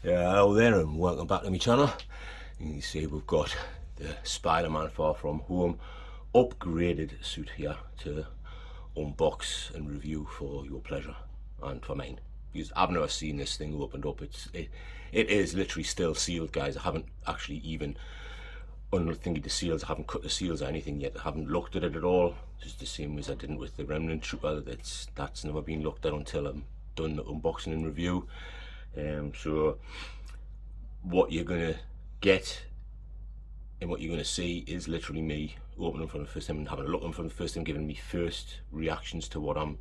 Yeah, hello there and welcome back to my channel. You can see we've got the Spider-Man Far From Home upgraded suit here to unbox and review for your pleasure and for mine. Because I've never seen this thing opened up. It is literally still sealed, guys. I haven't actually even unthingy the seals. I haven't cut the seals or anything yet. I haven't looked at it at all. Just the same as I didn't with the Remnant Trooper. That's never been looked at until I'm done the unboxing and review. So what you're gonna get and what you're gonna see is literally me opening for the first time and having a look at them for the first time, giving me first reactions to what I'm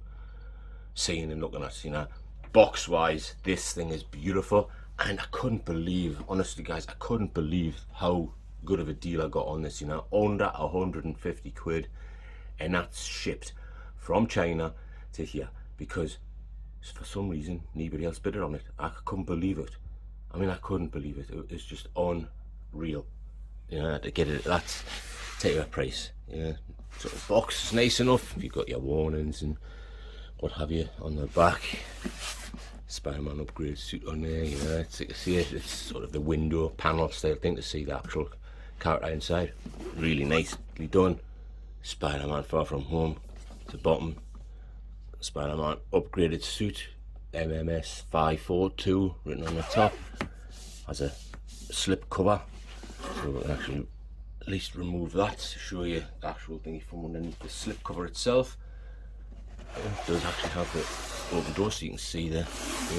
seeing and looking at. You know, box wise, this thing is beautiful, and I couldn't believe, honestly, guys, I couldn't believe how good of a deal I got on this. You know, under 150 quid, and that's shipped from China to here because for some reason nobody else bid on it. I couldn't believe it. I mean, I couldn't believe it. It's just unreal. You know, to get it at that type of price. You know, sort of box is nice enough. You've got your warnings and what have you on the back. Spider-Man upgrade suit on there. You know, it's, you can see it. It's sort of the window panel style thing to see the actual character inside. Really nicely done. Spider-Man Far From Home. The bottom. Spider-Man upgraded suit, MMS 542 written on the top. Has a slip cover, so we can actually at least remove that to show you the actual thingy from underneath the slip cover itself. It does actually have the open door, so you can see the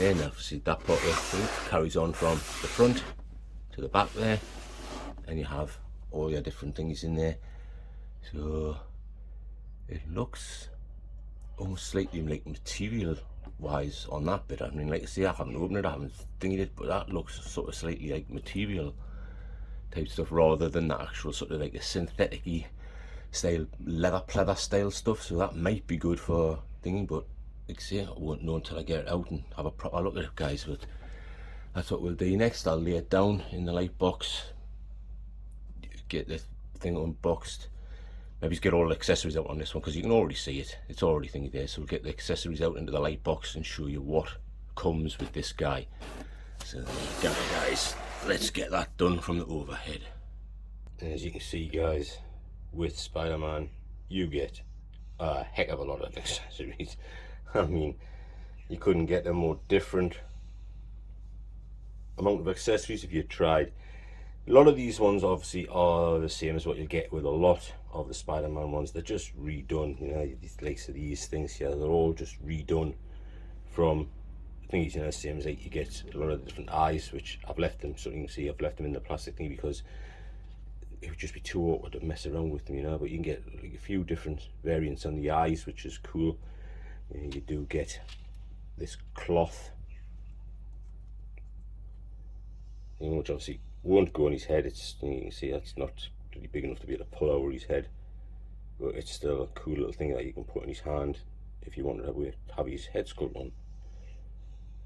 end. Obviously that part of the thing carries on from the front to the back there, and you have all your different things in there. So it looks almost slightly like material wise on that bit. I mean, like I say, I haven't opened it, I haven't thingied it, but that looks sort of slightly like material type stuff rather than the actual sort of like a synthetic-y style, leather pleather style stuff. So that might be good for thingy, but like I say, I won't know until I get it out and have a proper look at it, guys. But that's what we'll do next. I'll lay it down in the light box, get the thing unboxed. Maybe get all the accessories out on this one because you can already see it. It's already thingy there. So we'll get the accessories out into the light box and show you what comes with this guy. So there you go, guys. Let's get that done from the overhead. And as you can see, guys, with Spider-Man, you get a heck of a lot of accessories. I mean, you couldn't get a more different amount of accessories if you tried. A lot of these ones obviously are the same as what you get with a lot of the Spider-Man ones. They're just redone, you know, these likes of these things here, they're all just redone from things, you know, same as like you get a lot of the different eyes, which I've left them, so you can see I've left them in the plastic thing because it would just be too awkward to mess around with them, you know. But you can get like a few different variants on the eyes, which is cool. You do get this cloth, you know, which obviously won't go on his head. It's, you can see that's not really big enough to be able to pull over his head, but it's still a cool little thing that you can put in his hand if you wanted to have his head sculpt on.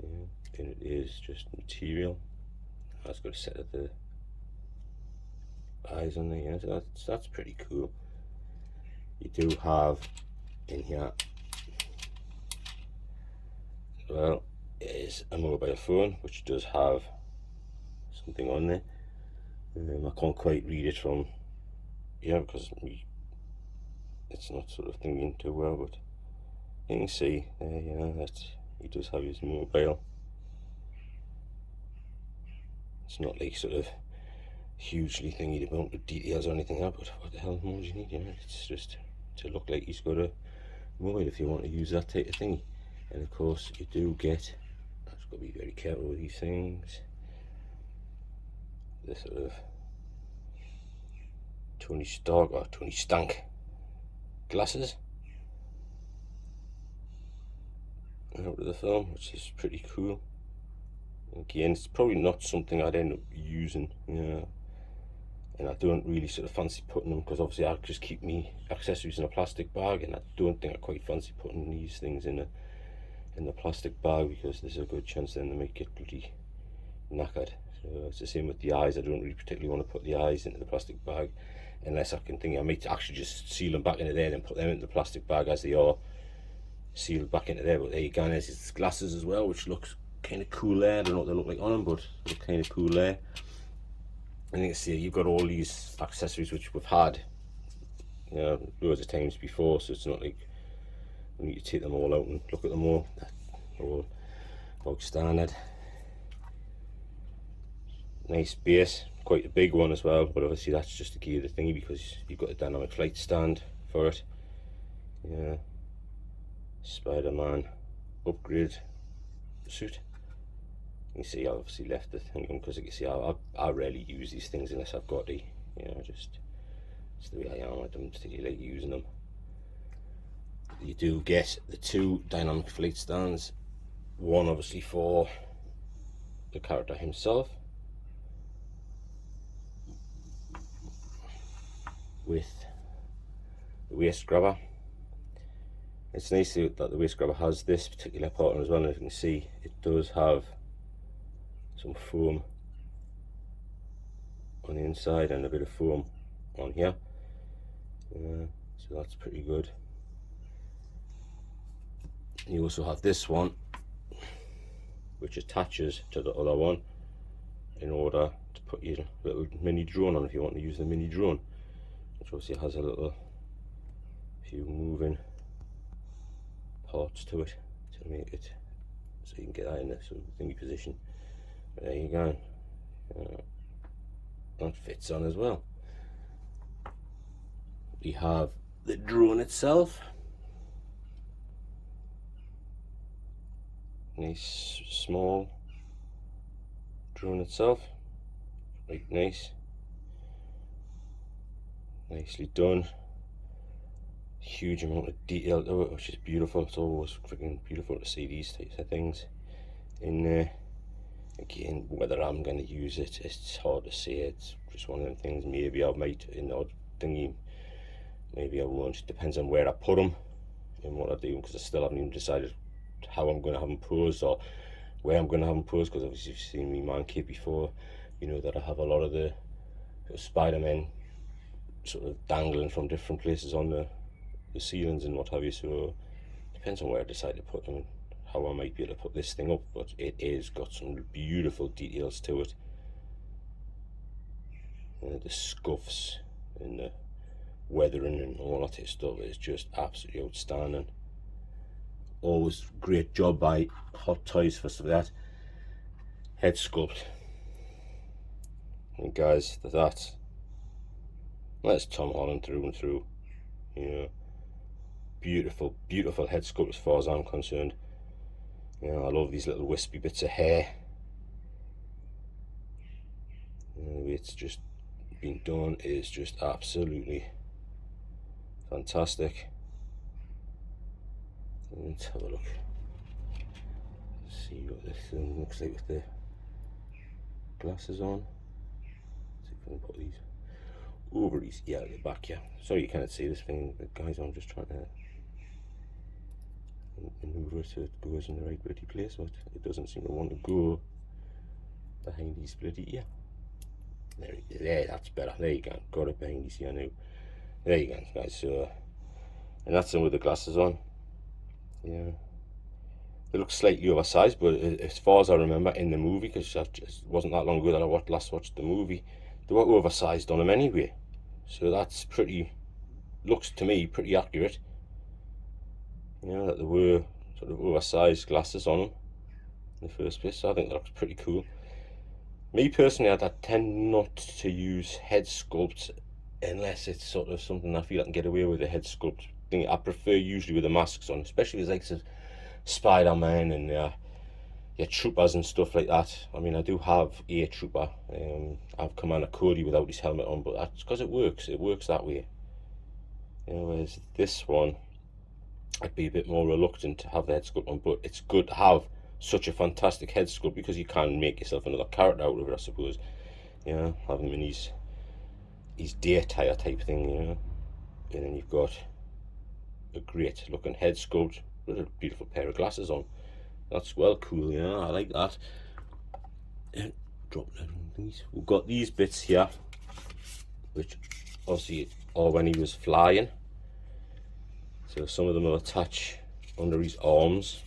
Yeah, and it is just material. That's got a set of the eyes on there, yeah, so that's pretty cool. You do have in here, well, is a mobile phone which does have something on there. I can't quite read it from here because it's not sort of thinking too well, but you can see there, you know, that he does have his mobile. It's not like sort of hugely thingy amount of details or anything like that, but what the hell more do you need, you know? It's just to look like he's got a mobile if you want to use that type of thingy. And of course you do get, I've got to be very careful with these things, the sort of Tony Stark or Tony Stank glasses out of the film, which is pretty cool. Again, it's probably not something I'd end up using, you know, and I don't really sort of fancy putting them because obviously I just keep me accessories in a plastic bag, and I don't think I quite fancy putting these things in the plastic bag because there's a good chance then they might get bloody knackered. So it's the same with the eyes. I don't really particularly want to put the eyes into the plastic bag unless I can think I might actually just seal them back into there and put them into the plastic bag as they are sealed back into there. But there you go, there's his glasses as well, which looks kind of cool there. I don't know what they look like on them, but they look kind of cool there. And you can see you've got all these accessories which we've had, you know, loads of times before, so it's not like we need to take them all out and look at them all. They're all bog standard. Nice base, quite a big one as well, but obviously that's just to gear the thingy because you've got a dynamic flight stand for it. Yeah, Spider-Man upgrade suit. You see, I obviously left the thing on because you can see I rarely use these things unless I've got to. You know, just it's the way I am. I don't particularly like using them. You do get the 2 dynamic flight stands, one obviously for the character himself, with the waist grabber. It's nice that the waist grabber has this particular part on as well, and as you can see it does have some foam on the inside and a bit of foam on here, so that's pretty good. You also have this one which attaches to the other one in order to put your little mini drone on if you want to use the mini drone, which obviously has a little few moving parts to it to make it so you can get that in a sort of thingy position. But there you go. That fits on as well. We have the drone itself. Nice small drone itself, quite nice, nicely done. Huge amount of detail to it, which is beautiful. It's always freaking beautiful to see these types of things in there. Again, whether I'm going to use it, it's hard to say. It's just one of them things. Maybe I might in the odd thingy, maybe I won't. It depends on where I put them and what I do, because I still haven't even decided how I'm going to have them posed or where I'm going to have them posed, because obviously you've seen me man cave before, you know that I have a lot of the Spider-Man sort of dangling from different places on the ceilings and what have you, so it depends on where I decide to put them and how I might be able to put this thing up. But it is got some beautiful details to it. The scuffs and the weathering and all that stuff is just absolutely outstanding. Always great job by Hot Toys for stuff like that. Head sculpt, and guys, that's Tom Holland through and through. You know, beautiful, beautiful head sculpt as far as I'm concerned. You know, I love these little wispy bits of hair. The way it's just been done is just absolutely fantastic. Let's have a look. See what this thing looks like with the glasses on. See if I can put these over these. Yeah, at the back. Yeah. Sorry you can't see this thing, but guys, I'm just trying to maneuver so it goes in the right bloody place, but it doesn't seem to want to go behind these bloody ear. There, that's better. There you go. Got it behind these ear now. There you go, guys. So, and that's them with the glasses on. Yeah, they look slightly oversized, but as far as I remember in the movie, because it wasn't that long ago that I last watched the movie, they were oversized on them anyway. So that's pretty, looks to me pretty accurate. You know, that there were sort of oversized glasses on them in the first place. So I think that looks pretty cool. Me personally, I tend not to use head sculpts unless it's sort of something I feel I can get away with a head sculpt thing. I prefer usually with the masks on, especially with like Spider-Man and your troopers and stuff like that. I mean, I do have a trooper. I have Commander Cody without his helmet on, but that's because it works. It works that way. You know, whereas this one, I'd be a bit more reluctant to have the head sculpt on, but it's good to have such a fantastic head sculpt because you can make yourself another character out of it, I suppose. You know, have him in his day attire type thing, you know. And then you've got a great looking head sculpt with a beautiful pair of glasses on. That's well cool, yeah, I like that. Drop these. We've got these bits here, which obviously are when he was flying. So some of them will attach under his arms,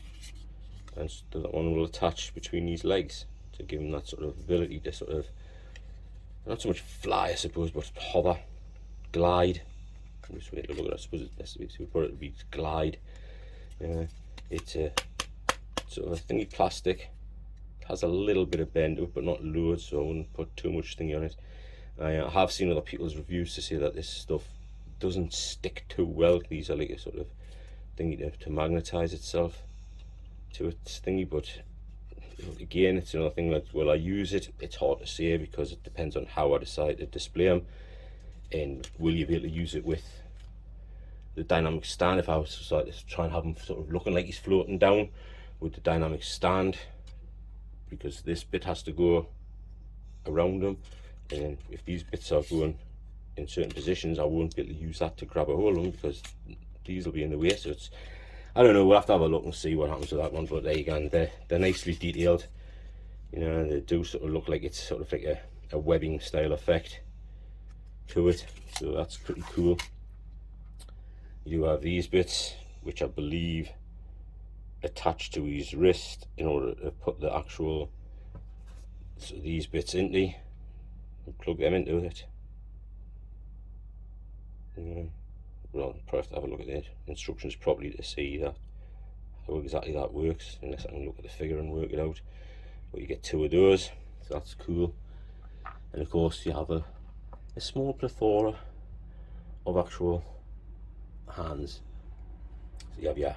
and so that one will attach between these legs to give him that sort of ability to sort of, not so much fly I suppose, but hover, glide. I'm just waiting to look at it. I suppose it's best to put it to be glide. It's a sort of a thingy plastic. It has a little bit of bend to it, but not loads, so I wouldn't put too much thingy on it. I have seen other people's reviews to say that this stuff doesn't stick too well. These are like a sort of thingy to magnetize itself to its thingy, but again, it's another thing that, will I use it? It's hard to say, because it depends on how I decide to display them, and will you be able to use it with the dynamic stand. If I was to try and have him sort of looking like he's floating down with the dynamic stand, because this bit has to go around him, and if these bits are going in certain positions, I won't be able to use that to grab a hold of them, because these will be in the way. So it's, I don't know, we'll have to have a look and see what happens with that one. But there you go, and they're nicely detailed. You know, they do sort of look like it's sort of like a webbing style effect to it, so that's pretty cool. You do have these bits, which I believe attach to his wrist in order to put the actual, so these bits into, and plug them into it. Well, probably have to have a look at the instructions properly to see that, how exactly that works, unless I can look at the figure and work it out. But you get two of those, so that's cool. And of course you have a small plethora of actual hands. So you have your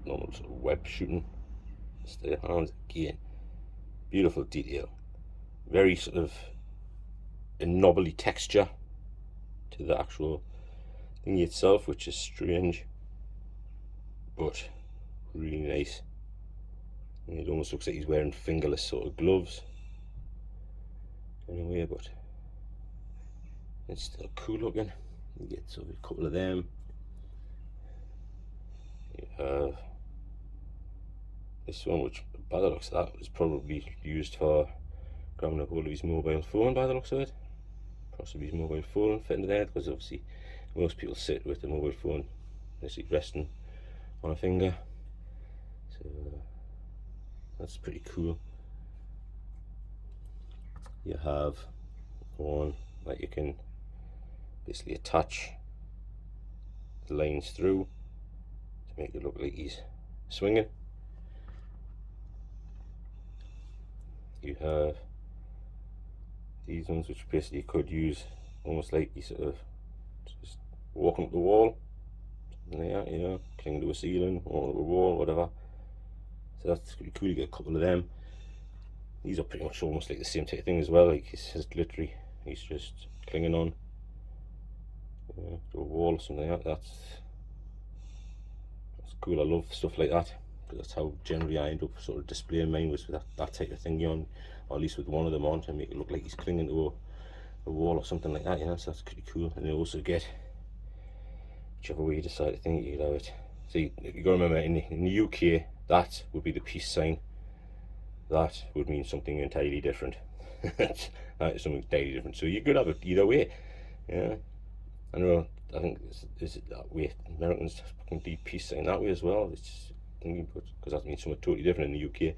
normal sort of web shooting style hands. Again, beautiful detail, very sort of a knobbly texture to the actual thingy itself, which is strange but really nice. And it almost looks like he's wearing fingerless sort of gloves anyway, but it's still cool looking. You get sort of a couple of them. You have this one, which by the looks of that was probably used for grabbing a hold of his mobile phone, by the looks of it. Possibly his mobile phone fitting there, because obviously most people sit with the mobile phone, they sit resting on a finger. So that's pretty cool. You have one that you can basically attach the lines through to make it look like he's swinging. You have these ones, which basically you could use almost like you sort of just walking up the wall, something like that, you know, clinging to a ceiling or a wall, whatever. So that's pretty cool. You get a couple of them. These are pretty much almost like the same type of thing as well. Like he's just clinging on to a wall or something like that. That's cool. I love stuff like that, because that's how generally I end up sort of displaying mine, with that type of thing on, or at least with one of them on, to make it look like he's clinging to a wall or something like that. You know, so that's pretty cool. And you also get, whichever way you decide to think, you have it. See, you got to remember, in the UK, that would be the peace sign. That would mean something entirely different. That is something entirely different. So you could have it either way. Yeah, I know. I think is it that way? Americans fucking do peace sign that way as well. It's thinking, because that means something totally different in the UK.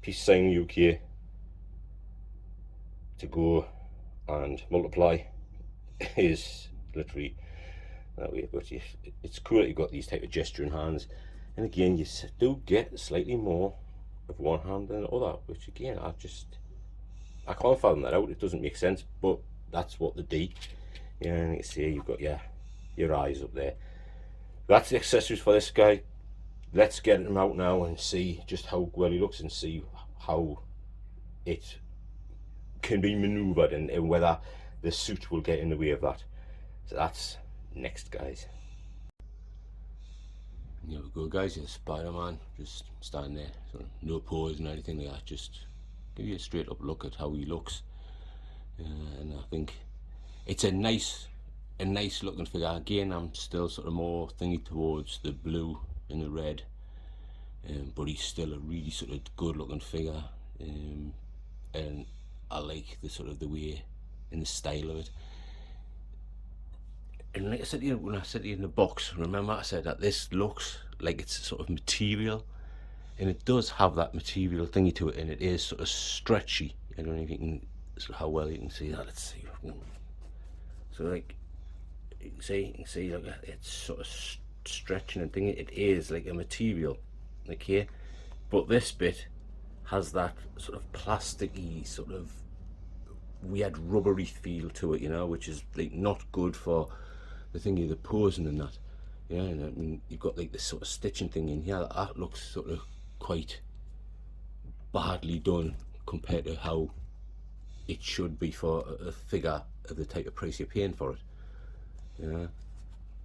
Peace sign UK to go and multiply is literally that way. But it's cool that you've got these type of gesturing hands, and again you do get slightly more of one hand than the other, which again I can't fathom that out. It doesn't make sense, but that's what they do. Yeah, and you see you've got your eyes up there. That's the accessories for this guy. Let's get him out now and see just how well he looks, and see how it can be maneuvered, and whether the suit will get in the way of that. So that's next, guys. Here we go, guys. Here's Spider-Man, just standing there, sort of no pose and anything like that, just give you a straight up look at how he looks. And I think it's a nice looking figure. Again, I'm still sort of more thingy towards the blue and the red, but he's still a really sort of good looking figure, and I like the sort of the way and the style of it. And like I said to you, when I said to you in the box, remember I said that this looks like it's sort of material, and it does have that material thingy to it, and it is sort of stretchy. I don't know if you can, how well you can see that. Let's see. So like, you can see like it's sort of stretching and thingy. It is like a material, okay, but this bit has that sort of plasticky, sort of weird rubbery feel to it, you know, which is like not good for the thingy, the posing and that. Yeah, and I mean, you've got like this sort of stitching thing in here that looks sort of quite badly done compared to how it should be for a figure of the type of price you're paying for it. Yeah,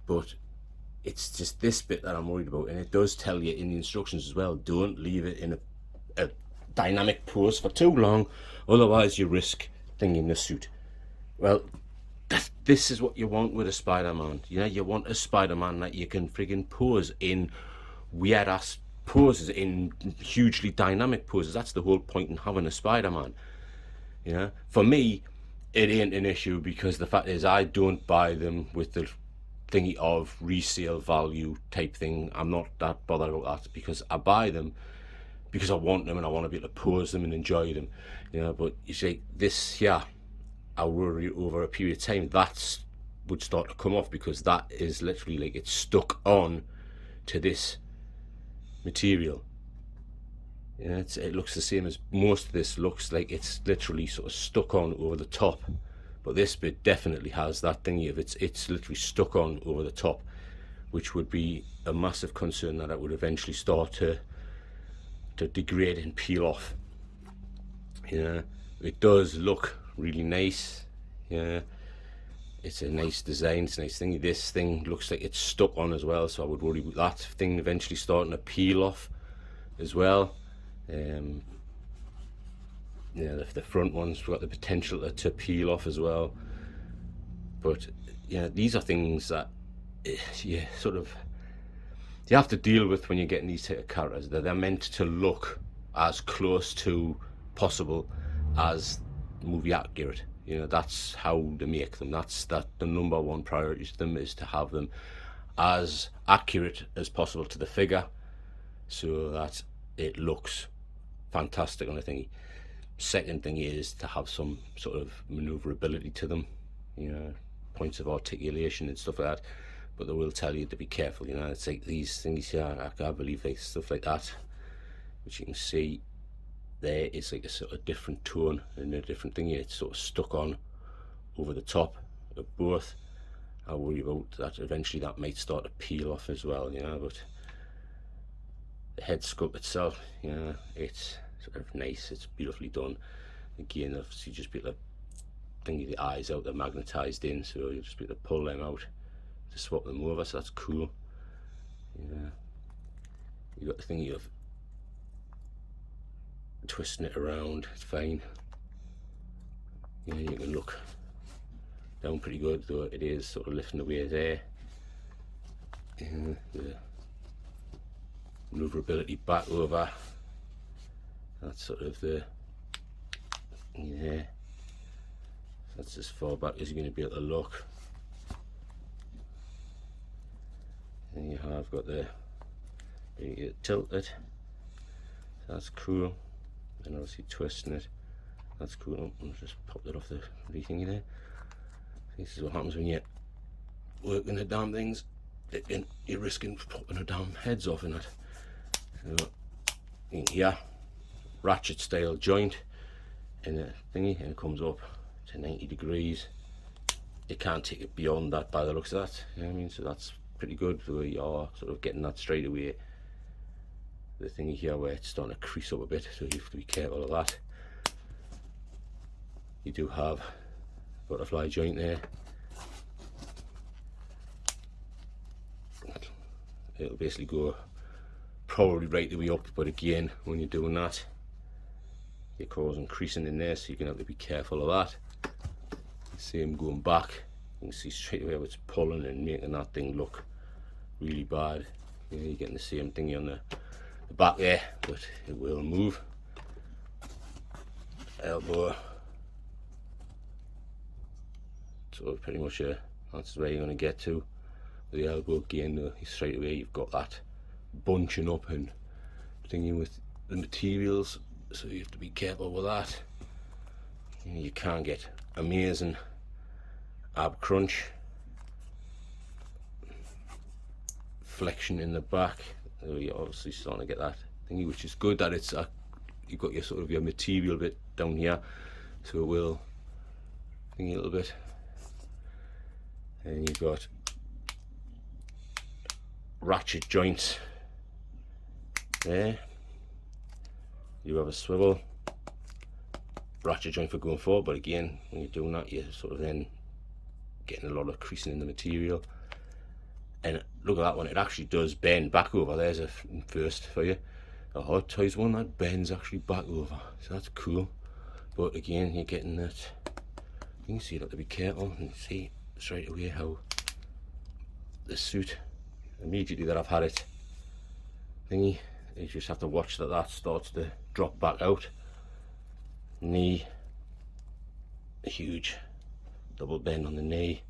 but it's just this bit that I'm worried about, and it does tell you in the instructions as well, don't leave it in a dynamic pose for too long, otherwise you risk thinking the suit. Well, this is what you want with a Spider-Man. You know, you want a Spider-Man that you can friggin' pose in weird ass poses, in hugely dynamic poses. That's the whole point in having a Spider-Man. You know, for me, it ain't an issue, because the fact is I don't buy them with the thingy of resale value type thing. I'm not that bothered about that, because I buy them because I want them and I want to be able to pose them and enjoy them. You know, but you see, this here, I worry over a period of time that would start to come off, because that is literally like it's stuck on to this material. Yeah, it looks the same as most of this. Looks like it's literally sort of stuck on over the top, but this bit definitely has that thingy of it's literally stuck on over the top, which would be a massive concern, that it would eventually start to degrade and peel off. Yeah, it does look really nice. Yeah, it's a nice design, it's a nice thing. This thing looks like it's stuck on as well, so I would worry about that thing eventually starting to peel off as well. Yeah, the front one's got the potential to peel off as well. But yeah, these are things that you have to deal with when you're getting these type of characters. They're meant to look as close to possible as movie accurate. You know, that's how they make them. That's the number one priority to them, is to have them as accurate as possible to the figure, so that it looks fantastic on a thingy. Second thing is to have some sort of maneuverability to them, you know, points of articulation and stuff like that. But they will tell you to be careful, you know. It's like these things here, I can't believe, like stuff like that, which you can see there is like a sort of different tone and a different thing here. It's sort of stuck on over the top of both. I worry about that eventually that might start to peel off as well, you know. But the head sculpt itself, you know, it's sort of nice, it's beautifully done. Again, obviously just be able to thingy the eyes out, they're magnetized in, so you'll just be able to pull them out to swap them over, so that's cool. Yeah, you got the thingy of twisting it around, it's fine. You know, you can look down pretty good, though it is sort of lifting away there. The maneuverability back over, that's sort of the, yeah, that's as far back as you're going to be able to look. And you have got the, you get tilted, that's cool. And obviously twisting it, that's cool. I'll just pop that off the thingy there. This is what happens when you're working the damn things, you're risking popping the damn heads off in it. So in here, ratchet style joint in the thingy, and it comes up to 90 degrees. You can't take it beyond that by the looks of that, you know what I mean? So that's pretty good, so you are sort of getting that straight away. The thingy here where it's starting to crease up a bit, so you have to be careful of that. You do have a butterfly joint there. It'll basically go probably right the way up, but again, when you're doing that, you're causing creasing in there, so you're going to have to be careful of that. Same going back, you can see straight away how it's pulling and making that thing look really bad. You know, you're getting the same thing on the back there, but it will move. Elbow, so pretty much that's where you're going to get to. The elbow again, straight away you've got that bunching up and thingy with the materials, so you have to be careful with that. You can't get amazing ab crunch, flexion in the back. You're obviously starting to get that thingy, which is good that it's you've got your sort of your material bit down here, so it will thingy a little bit. And you've got ratchet joints there. You have a swivel ratchet joint for going forward, but again, when you're doing that, you're sort of then getting a lot of creasing in the material. And look at that one, it actually does bend back over. There's a first for you. A Hot Toys one that bends actually back over, so that's cool. But again, you're getting that, you can see you have to be careful and see straight away how the suit, immediately that I've had it thingy, you just have to watch that that starts to drop back out. Knee, a huge double bend on the knee.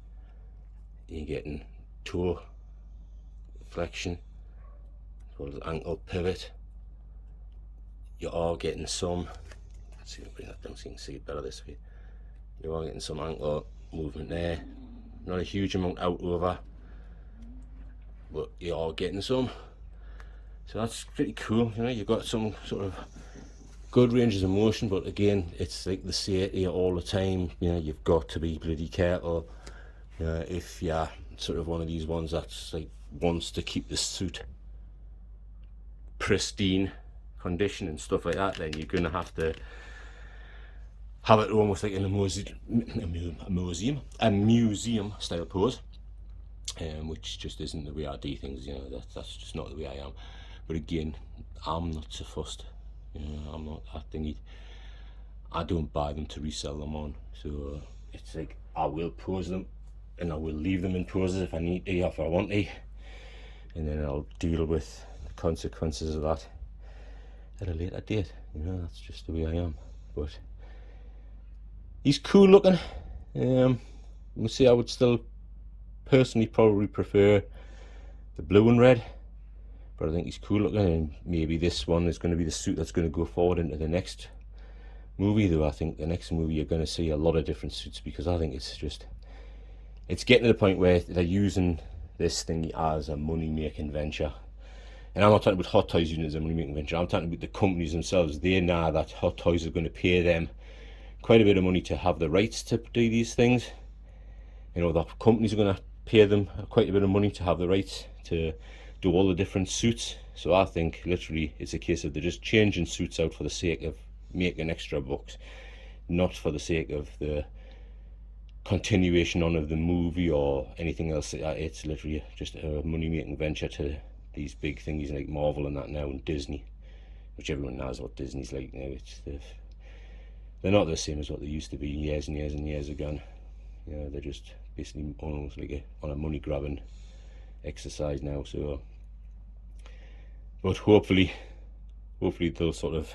You're getting toe flexion as well as ankle pivot. You are getting some, let's see, I'll bring that down so you can see it better this way. You are getting some ankle movement there. Not a huge amount out over, but you are getting some. So that's pretty cool. You know, you've got some sort of good ranges of motion, but again, it's like they say here all the time, you know, you've got to be bloody careful. If you're sort of one of these ones that's like wants to keep the suit pristine condition and stuff like that, then you're gonna have to have it almost like in a museum style pose, which just isn't the way I do things. You know, that's just not the way I am. But again, I'm not so fussed. You know, I'm not that thingy. I don't buy them to resell them on. So it's like I will pose them, and I will leave them in poses if I need to, if I want to, and then I'll deal with the consequences of that at a later date. You know, that's just the way I am. But he's cool looking. We'll see. I would still personally probably prefer the blue and red, but I think he's cool looking, and maybe this one is going to be the suit that's going to go forward into the next movie. Though I think the next movie you're going to see a lot of different suits, because I think it's getting to the point where they're using this thing as a money making venture. And I'm not talking about Hot Toys using it as a money making venture. I'm talking about the companies themselves. They know that Hot Toys are going to pay them quite a bit of money to have the rights to do these things. You know, the companies are going to pay them quite a bit of money to have the rights to do all the different suits. So I think literally it's a case of they're just changing suits out for the sake of making extra bucks, not for the sake of the continuation on of the movie or anything else. It's literally just a money making venture to these big things like Marvel and that now, and Disney, which everyone knows what Disney's like now. They're not the same as what they used to be years and years and years ago. You know, they're just basically almost like on a money grabbing exercise now. So, but hopefully they'll sort of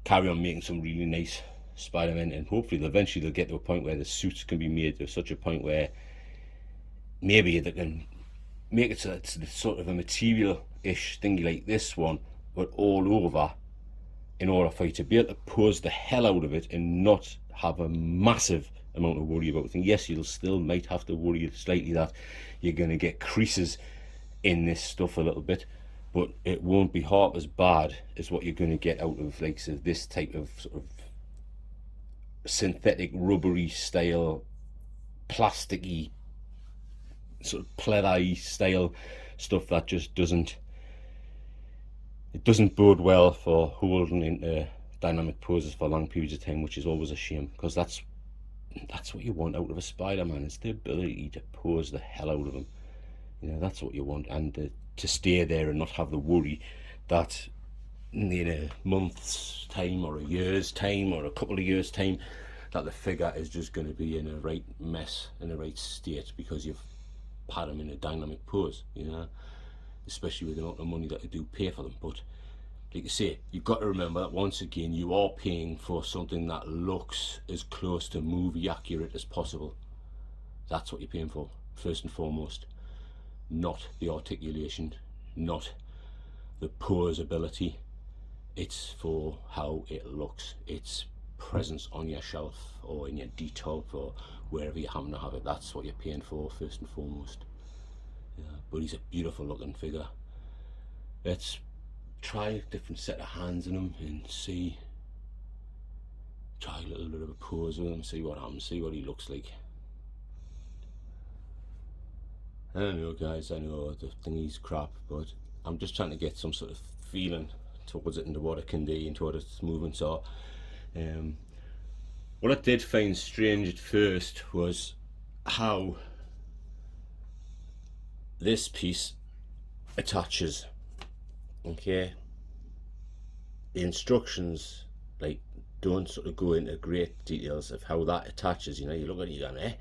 carry on making some really nice Spider-Man, and hopefully eventually they'll get to a point where the suits can be made to such a point where maybe they can make it so it's sort of a material-ish thingy like this one, but all over, in order for you to be able to pose the hell out of it and not have a massive amount of worry about it. And yes, you'll still might have to worry slightly that you're going to get creases in this stuff a little bit, but it won't be half as bad as what you're going to get out of like so this type of sort of synthetic rubbery style, plasticky sort of pleather-y style stuff that just doesn't bode well for holding into dynamic poses for long periods of time, which is always a shame, because that's what you want out of a Spider-Man, is the ability to pose the hell out of him. You know, that's what you want, and to stay there and not have the worry that in a month's time or a year's time or a couple of years' time that the figure is just going to be in a right mess, in a right state, because you've had him in a dynamic pose, you know, especially with the amount of money that you do pay for them. But like you say, you've got to remember that once again you are paying for something that looks as close to movie accurate as possible. That's what you're paying for, first and foremost, not the articulation, not the pose ability, it's for how it looks, its presence on your shelf or in your detail or wherever you happen to have it. That's what you're paying for first and foremost. Yeah, but he's a beautiful looking figure. Let's try a different set of hands in him and see, try a little bit of a pose with him, see what happens, see what he looks like. I don't know guys, I know the thingy's crap, but I'm just trying to get some sort of feeling towards it and what it can do and what its movements are. What I did find strange at first was how this piece attaches. Okay, the instructions like don't sort of go into great details of how that attaches. You know, you look at it, you're going,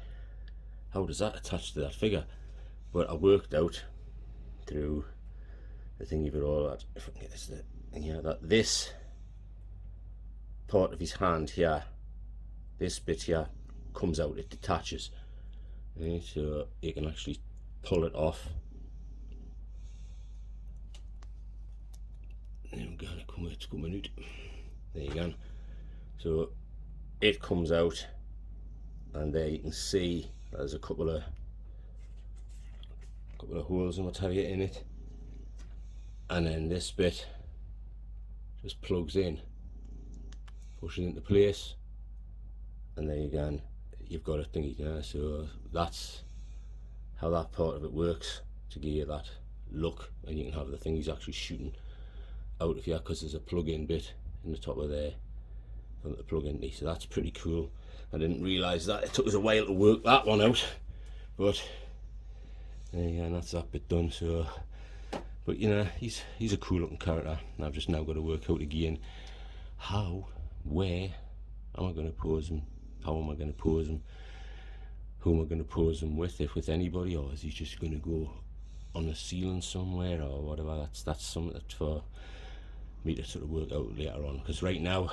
how does that attach to that figure? But I worked out through the thing of it all that, if I can get this, that this part of his hand here, this bit here, comes out, it detaches. Okay, so you can actually pull it off. It's coming out. There you go. So it comes out, and there you can see there's a couple of holes and what have you in it, and then this bit just plugs in, pushes into place, and there you go. You've got a thingy there. So that's how that part of it works, to give you that look, and you can have the thingies actually shooting out of here because there's a plug-in bit in the top of there from the plug-in. So that's pretty cool. I didn't realise that. It took us a while to work that one out, but there you go, and that's that bit done. So, but you know, he's a cool looking character, and I've just now got to work out again how, where am I going to pose him, how am I going to pose him, who am I going to pose him with, if with anybody, or is he just going to go on the ceiling somewhere or whatever. That's something that's for me to sort of work out later on, because right now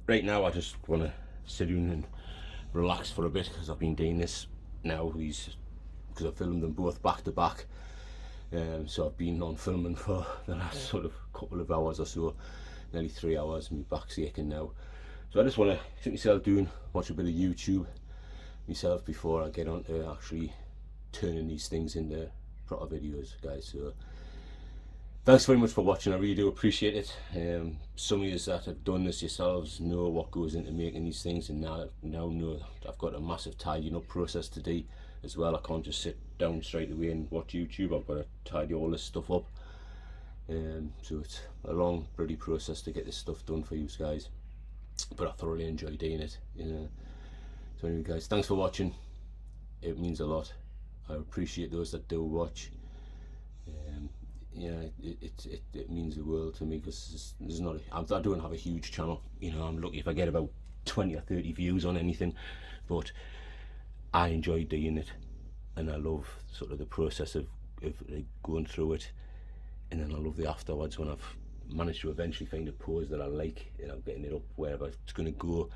I just want to sit down and relax for a bit, because I've been doing this now, because I filmed them both back to back. So I've been on filming for the last sort of couple of hours or so, nearly 3 hours, and my back's aching now. So I just want to sit myself down, watch a bit of YouTube myself before I get on to actually turning these things into proper videos, guys. So thanks very much for watching, I really do appreciate it. Some of you that have done this yourselves know what goes into making these things, and now know I've got a massive tidying up process to do as well. I can't just sit down straight away and watch YouTube. I've got to tidy all this stuff up. So it's a long bloody process to get this stuff done for you guys, but I thoroughly enjoy doing it. So anyway guys, thanks for watching, it means a lot. I appreciate those that do watch. Yeah, it means the world to me, because there's not I don't have a huge channel, you know. I'm lucky if I get about 20 or 30 views on anything, but I enjoy doing it, and I love sort of the process of going through it, and then I love the afterwards when I've managed to eventually find a pose that I like, you know, getting it up wherever it's going to go.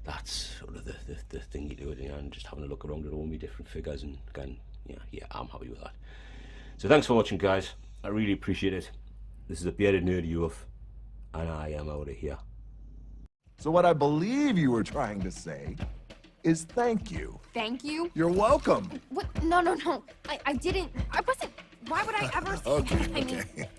That's sort of the thing you do, you know, and just having a look around at all my different figures and going, yeah, I'm happy with that. So thanks for watching, guys. I really appreciate it. This is a bearded nerd youth, and I am out of here. So what I believe you were trying to say is thank you. Thank you? You're welcome. What? No. I didn't. I wasn't. Why would I ever say that? I mean, Okay.